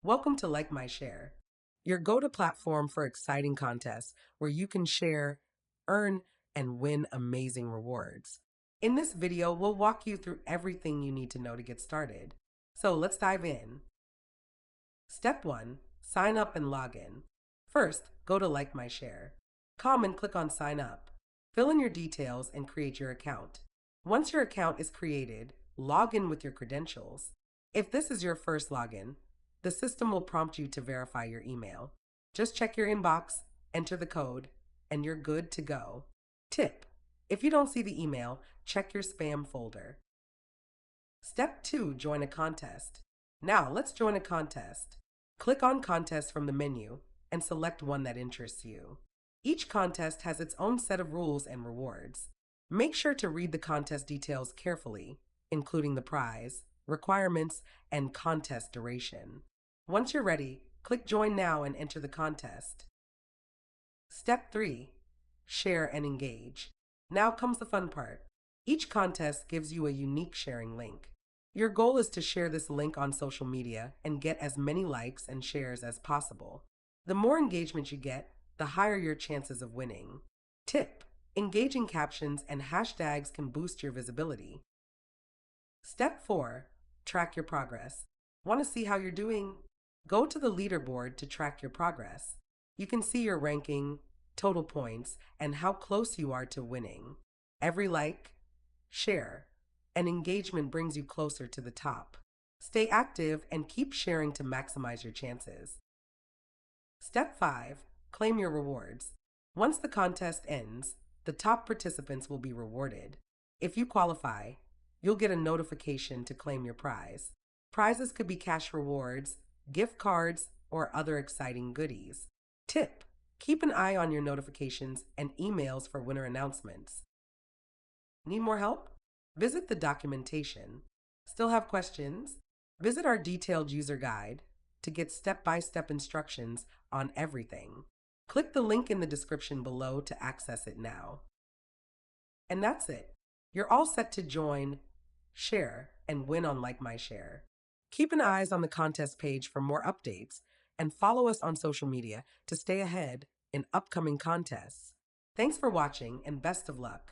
Welcome to LikeMyShare, your go-to platform for exciting contests where you can share, earn, and win amazing rewards. In this video, we'll walk you through everything you need to know to get started. So let's dive in. Step 1. Sign up and log in. First, go to LikeMyShare. Come and click on Sign Up. Fill in your details and create your account. Once your account is created, log in with your credentials. If this is your first login, the system will prompt you to verify your email. Just check your inbox, enter the code, and you're good to go. Tip: if you don't see the email, check your spam folder. Step 2. Join a contest. Now let's join a contest. Click on Contest from the menu and select one that interests you. Each contest has its own set of rules and rewards. Make sure to read the contest details carefully, including the prize, requirements, and contest duration. Once you're ready, click Join Now and enter the contest. Step 3. Share and engage. Now comes the fun part. Each contest gives you a unique sharing link. Your goal is to share this link on social media and get as many likes and shares as possible. The more engagement you get, the higher your chances of winning. Tip: engaging captions and hashtags can boost your visibility. Step 4. Track your progress. Want to see how you're doing? Go to the leaderboard to track your progress. You can see your ranking, total points, and how close you are to winning. Every like, share, and engagement brings you closer to the top. Stay active and keep sharing to maximize your chances. Step 5. Claim your rewards. Once the contest ends, the top participants will be rewarded. If you qualify, you'll get a notification to claim your prize. Prizes could be cash rewards, gift cards, or other exciting goodies. Tip: keep an eye on your notifications and emails for winner announcements. Need more help? Visit the documentation. Still have questions? Visit our detailed user guide to get step-by-step instructions on everything. Click the link in the description below to access it now. And that's it. You're all set to join, share, and win on LikeMyShare. Keep an eye on the contest page for more updates and follow us on social media to stay ahead in upcoming contests. Thanks for watching and best of luck.